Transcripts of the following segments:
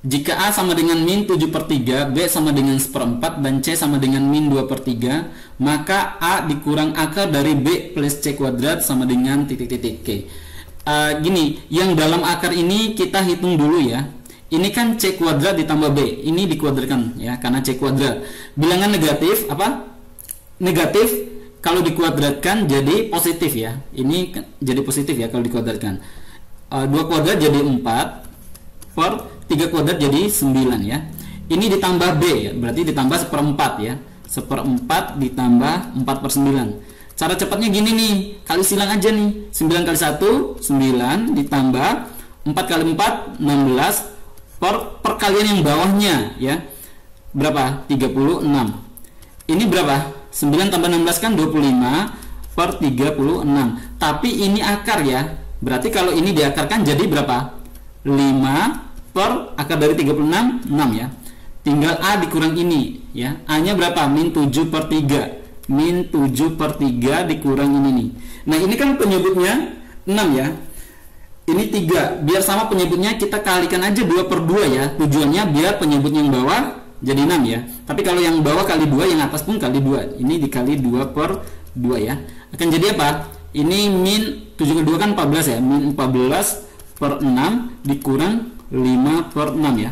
Jika A sama dengan min 7/3, B sama dengan 1/4, dan C sama dengan min 2/3, maka A dikurang akar dari B plus C kuadrat sama dengan titik-titik. Oke. Gini, yang dalam akar ini kita hitung dulu ya. Ini kan C kuadrat ditambah B, ini dikuadratkan ya, karena C kuadrat. Bilangan negatif apa? Negatif kalau dikuadratkan jadi positif ya. Ini jadi positif ya kalau dikuadratkan. 2 kuadrat jadi 4 per 3 kuadrat jadi 9 ya. Ini ditambah B ya, berarti ditambah 1/4 ya. 1/4 ditambah 4/9. Cara cepatnya gini nih, kali silang aja nih. 9 kali 1 9 ditambah 4 kali 4 16 per perkalian yang bawahnya ya. Berapa? 36. Ini berapa? 9 tambah 16 kan 25 per 36. Tapi ini akar ya. Berarti kalau ini diakarkan jadi berapa? 5 per akar dari 36 6 ya. Tinggal A dikurang ini ya. A nya berapa? Min 7/3. Min 7/3 dikurang ini nih. Nah ini kan penyebutnya 6 ya. Ini 3. Biar sama penyebutnya kita kalikan aja 2/2 ya. Tujuannya biar penyebut yang bawah jadi 6 ya. Tapi kalau yang bawah kali 2, yang atas pun kali 2. Ini dikali 2/2 ya. Akan jadi apa? Ini min 7 ke 2 kan 14 ya. Min 14/6 dikurang 5/6 ya.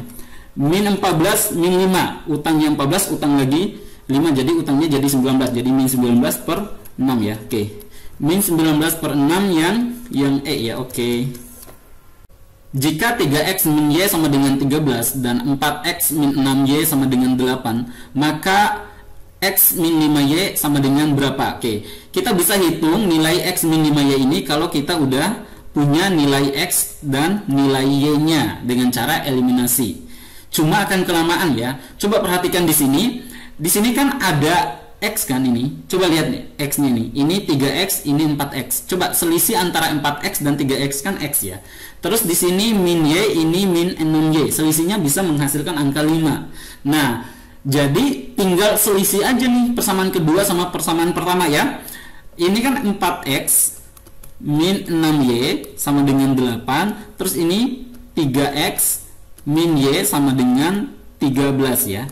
Min 14 min 5. Utangnya 14, utang lagi 5, jadi utangnya jadi 19. Jadi min 19/6 ya. Oke. Min 19/6 yang E ya. Oke. Jika 3x min y sama dengan 13 dan 4x min 6y sama dengan 8, maka x min 5y sama dengan berapa? Oke, kita bisa hitung nilai x min 5y ini kalau kita udah punya nilai x dan nilai y-nya dengan cara eliminasi. Cuma akan kelamaan ya. Coba perhatikan di sini. Di sini kan ada x kan ini. Coba lihat nih x-nya nih. Ini 3x, ini 4x. Coba selisih antara 4x dan 3x kan x ya. Terus di sini min y, ini min 6y. Selisihnya bisa menghasilkan angka 5. Nah, jadi tinggal selisih aja nih persamaan kedua sama persamaan pertama ya. Ini kan 4x min 6y sama dengan 8. Terus ini 3x min y sama dengan 13 ya.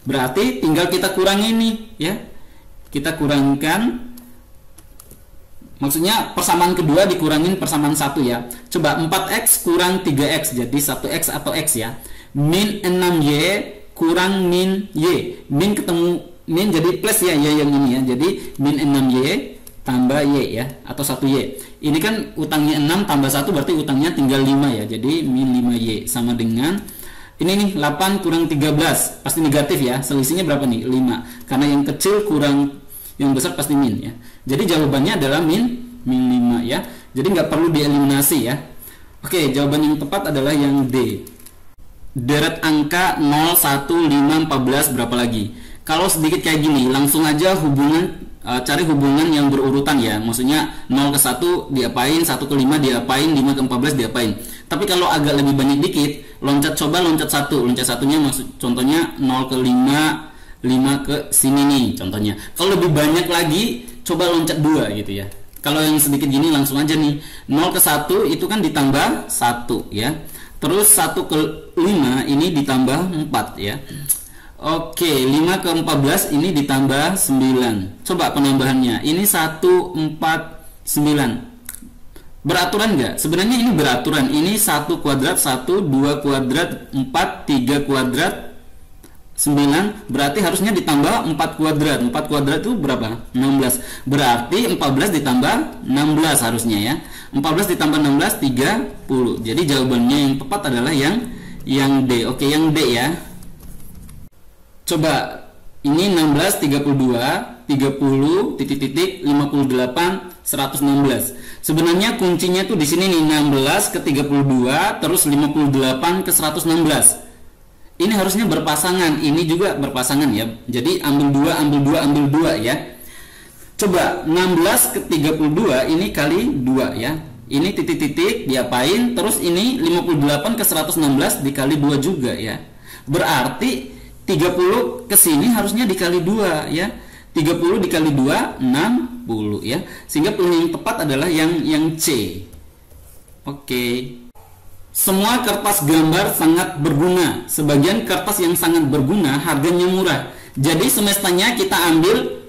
Berarti tinggal kita kurangi nih ya. Kita kurangkan, maksudnya persamaan kedua dikurangin persamaan 1 ya. Coba 4x kurang 3x jadi 1x atau x ya. Min 6y kurang min y. Min ketemu min jadi plus ya, y yang ini ya. Jadi min 6y tambah y ya, atau 1y. Ini kan utangnya 6 tambah 1 berarti utangnya tinggal 5 ya. Jadi min 5y sama dengan ini nih 8 kurang 13. Pasti negatif ya. Selisihnya berapa nih? 5. Karena yang kecil kurang yang besar pasti min ya. Jadi jawabannya adalah min 5 ya. Jadi nggak perlu dieliminasi ya. Oke, jawaban yang tepat adalah yang D. Deret angka 0, 1, 5, 14 berapa lagi? Kalau sedikit kayak gini, langsung aja cari hubungan yang berurutan ya. Maksudnya 0 ke 1 diapain, 1 ke 5 diapain, 5 ke 14 diapain. Tapi kalau agak lebih banyak dikit, coba loncat 1. Loncat satunya maksud contohnya 0 ke 5, 5 ke sini nih contohnya. Kalau lebih banyak lagi, coba loncat 2 gitu ya. Kalau yang sedikit gini langsung aja nih. 0 ke 1 itu kan ditambah 1 ya. Terus 1 ke 5 ini ditambah 4 ya. Oke, 5 ke 14 ini ditambah 9. Coba penambahannya. Ini 1, 4, 9. Beraturan nggak? Sebenarnya ini beraturan. Ini 1 kuadrat 1, 2 kuadrat 4, 3 kuadrat 9. Berarti harusnya ditambah 4 kuadrat. 4 kuadrat itu berapa? 16. Berarti 14 ditambah 16 harusnya ya. 14 ditambah 16 30. Jadi jawabannya yang tepat adalah yang D. Oke, yang D ya. Coba ini 16, 32, 30, titik-titik, 58, 116. Sebenarnya kuncinya tuh di sini nih, 16 ke 32 terus 58 ke 116. Ini harusnya berpasangan, ini juga berpasangan ya. Jadi ambil 2, ambil 2, ambil 2 ya. Coba 16 ke 32 ini kali 2 ya. Ini titik-titik diapain? Terus ini 58 ke 116 dikali 2 juga ya. Berarti 30 ke sini harusnya dikali 2 ya. 30 dikali 2 60 ya. Sehingga pilihan yang tepat adalah yang C. Oke. Semua kertas gambar sangat berguna. Sebagian kertas yang sangat berguna harganya murah. Jadi semestanya kita ambil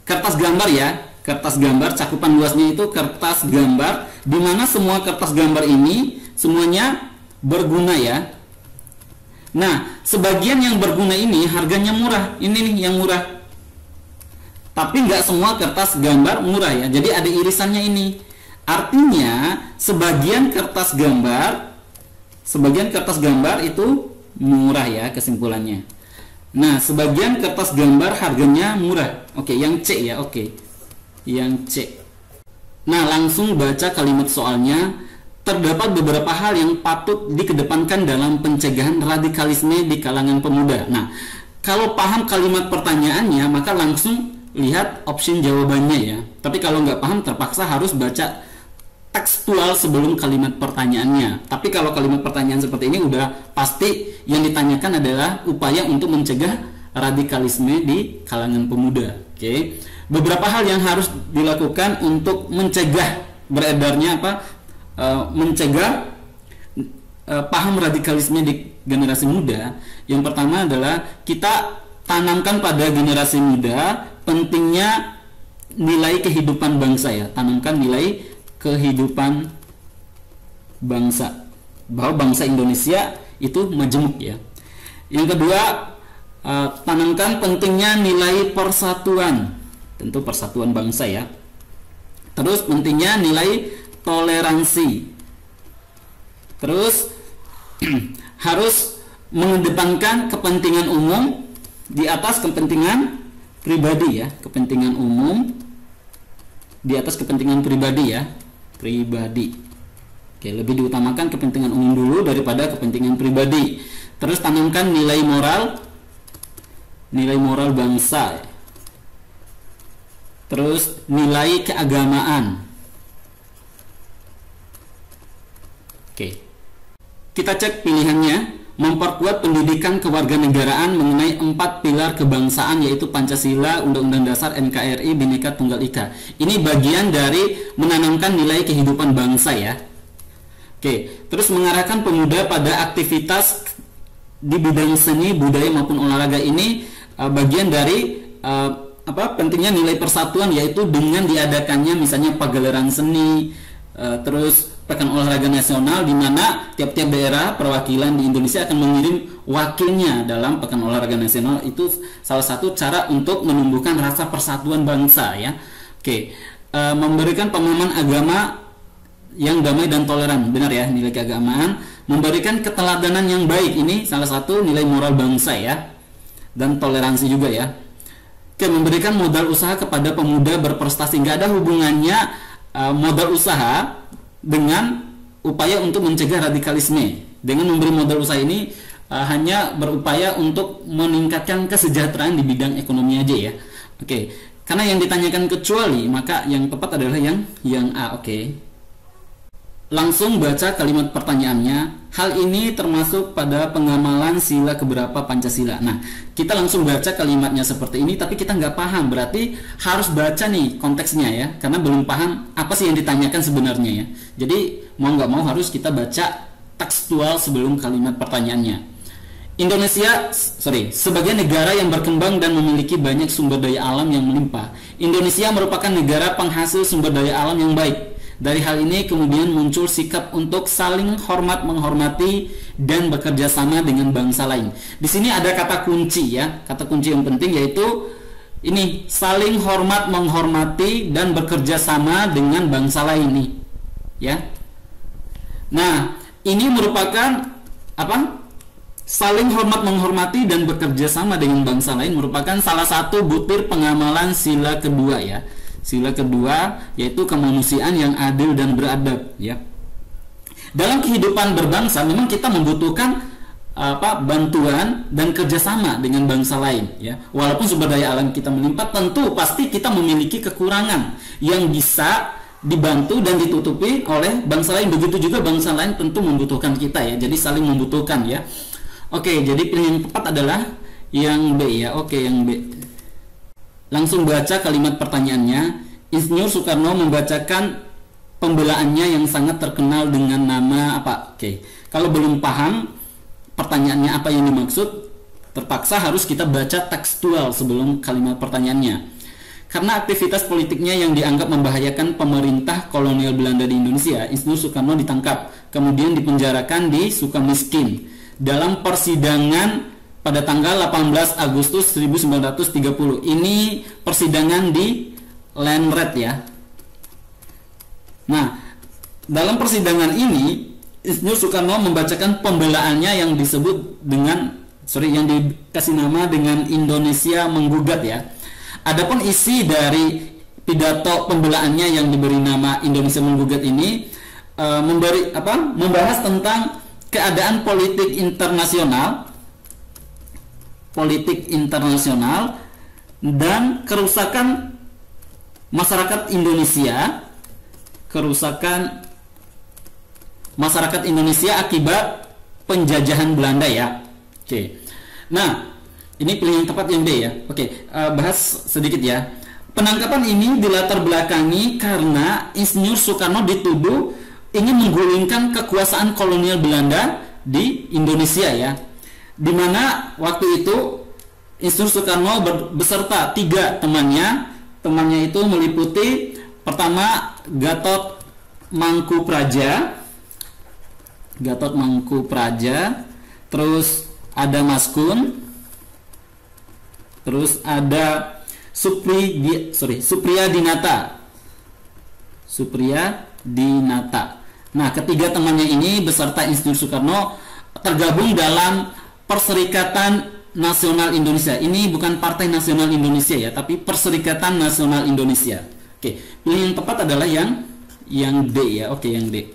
kertas gambar ya. Kertas gambar, cakupan luasnya itu kertas gambar, di mana semua kertas gambar ini semuanya berguna ya. Nah, sebagian yang berguna ini harganya murah. Ini nih yang murah. Tapi nggak semua kertas gambar murah ya. Jadi ada irisannya ini. Artinya sebagian kertas gambar itu murah ya kesimpulannya. Nah, sebagian kertas gambar harganya murah. Oke, yang C ya, oke. Yang C. Nah, langsung baca kalimat soalnya. Terdapat beberapa hal yang patut dikedepankan dalam pencegahan radikalisme di kalangan pemuda. Nah, kalau paham kalimat pertanyaannya, maka langsung lihat option jawabannya ya. Tapi kalau nggak paham, terpaksa harus baca tekstual sebelum kalimat pertanyaannya. Tapi kalau kalimat pertanyaan seperti ini udah pasti yang ditanyakan adalah upaya untuk mencegah radikalisme di kalangan pemuda. Oke. Beberapa hal yang harus dilakukan untuk mencegah beredarnya mencegah paham radikalisme di generasi muda. Yang pertama adalah kita tanamkan pada generasi muda pentingnya nilai kehidupan bangsa ya. Tanamkan nilai kehidupan bangsa, bahwa bangsa Indonesia itu majemuk ya. Yang kedua, tanamkan pentingnya nilai persatuan, tentu persatuan bangsa ya. Terus pentingnya nilai toleransi. Terus harus mengedepankan kepentingan umum di atas kepentingan pribadi ya, kepentingan umum di atas kepentingan pribadi ya, pribadi. Oke, lebih diutamakan kepentingan umum dulu daripada kepentingan pribadi. Terus tanamkan nilai moral bangsa. Terus nilai keagamaan. Oke. Kita cek pilihannya. Memperkuat pendidikan kewarganegaraan mengenai 4 pilar kebangsaan, yaitu Pancasila, Undang-Undang Dasar, NKRI, Bhinneka Tunggal Ika. Ini bagian dari menanamkan nilai kehidupan bangsa ya. Oke, terus mengarahkan pemuda pada aktivitas di bidang seni, budaya maupun olahraga. Ini bagian dari pentingnya nilai persatuan, yaitu dengan diadakannya misalnya pagelaran seni, terus pekan olahraga nasional, di mana tiap-tiap daerah perwakilan di Indonesia akan mengirim wakilnya dalam pekan olahraga nasional. Itu salah satu cara untuk menumbuhkan rasa persatuan bangsa ya. Oke, memberikan pemahaman agama yang damai dan toleran, benar ya, nilai keagamaan. Memberikan keteladanan yang baik, ini salah satu nilai moral bangsa ya, dan toleransi juga ya. Oke, memberikan modal usaha kepada pemuda berprestasi. Nggak ada hubungannya modal usaha dengan upaya untuk mencegah radikalisme. Dengan memberi modal usaha ini hanya berupaya untuk meningkatkan kesejahteraan di bidang ekonomi aja ya. Oke, karena yang ditanyakan kecuali, maka yang tepat adalah yang A. Oke. Langsung baca kalimat pertanyaannya. Hal ini termasuk pada pengamalan sila keberapa Pancasila. Nah, kita langsung baca kalimatnya seperti ini, tapi kita nggak paham. Berarti harus baca nih konteksnya ya, karena belum paham apa sih yang ditanyakan sebenarnya ya. Jadi mau nggak mau harus kita baca tekstual sebelum kalimat pertanyaannya. Sebagai negara yang berkembang dan memiliki banyak sumber daya alam yang melimpah, Indonesia merupakan negara penghasil sumber daya alam yang baik. Dari hal ini kemudian muncul sikap untuk saling hormat menghormati dan bekerja sama dengan bangsa lain. Di sini ada kata kunci ya, kata kunci yang penting yaitu ini, saling hormat menghormati dan bekerja sama dengan bangsa lain nih, ya. Nah, ini merupakan apa? Saling hormat menghormati dan bekerja sama dengan bangsa lain merupakan salah satu butir pengamalan sila kedua ya. Sila kedua yaitu kemanusiaan yang adil dan beradab ya. Dalam kehidupan berbangsa memang kita membutuhkan bantuan dan kerjasama dengan bangsa lain ya. Walaupun sumber daya alam kita melimpah, tentu pasti kita memiliki kekurangan yang bisa dibantu dan ditutupi oleh bangsa lain. Begitu juga bangsa lain tentu membutuhkan kita ya. Jadi saling membutuhkan ya. Oke, jadi pilihan yang tepat adalah yang B ya. Oke, yang B. Langsung baca kalimat pertanyaannya. Insinyur Soekarno membacakan pembelaannya yang sangat terkenal dengan nama apa? Oke. Kalau belum paham pertanyaannya apa yang dimaksud, terpaksa harus kita baca tekstual sebelum kalimat pertanyaannya. Karena aktivitas politiknya yang dianggap membahayakan pemerintah kolonial Belanda di Indonesia, Insinyur Soekarno ditangkap, kemudian dipenjarakan di Sukamiskin dalam persidangan pada tanggal 18 Agustus 1930. Ini persidangan di Landrat ya. Nah, dalam persidangan ini Insinyur Soekarno membacakan pembelaannya yang disebut dengan yang dikasih nama dengan Indonesia Menggugat ya. Adapun isi dari pidato pembelaannya yang diberi nama Indonesia Menggugat ini membahas tentang keadaan politik internasional dan kerusakan masyarakat Indonesia akibat penjajahan Belanda ya. Oke. Nah, ini pilihan yang tepat yang B ya. Oke, bahas sedikit ya. Penangkapan ini dilatar belakangi karena Insinyur Soekarno dituduh ingin menggulingkan kekuasaan kolonial Belanda di Indonesia ya. Dimana waktu itu Insinyur Soekarno beserta 3 temannya itu meliputi pertama Gatot Mangkupraja, terus ada Maskun, terus ada Supriya Dinata. Nah, ketiga temannya ini beserta Insinyur Soekarno tergabung dalam Perserikatan Nasional Indonesia. Ini bukan Partai Nasional Indonesia ya, tapi Perserikatan Nasional Indonesia. Oke, pilihan yang tepat adalah yang D ya. Oke, yang D.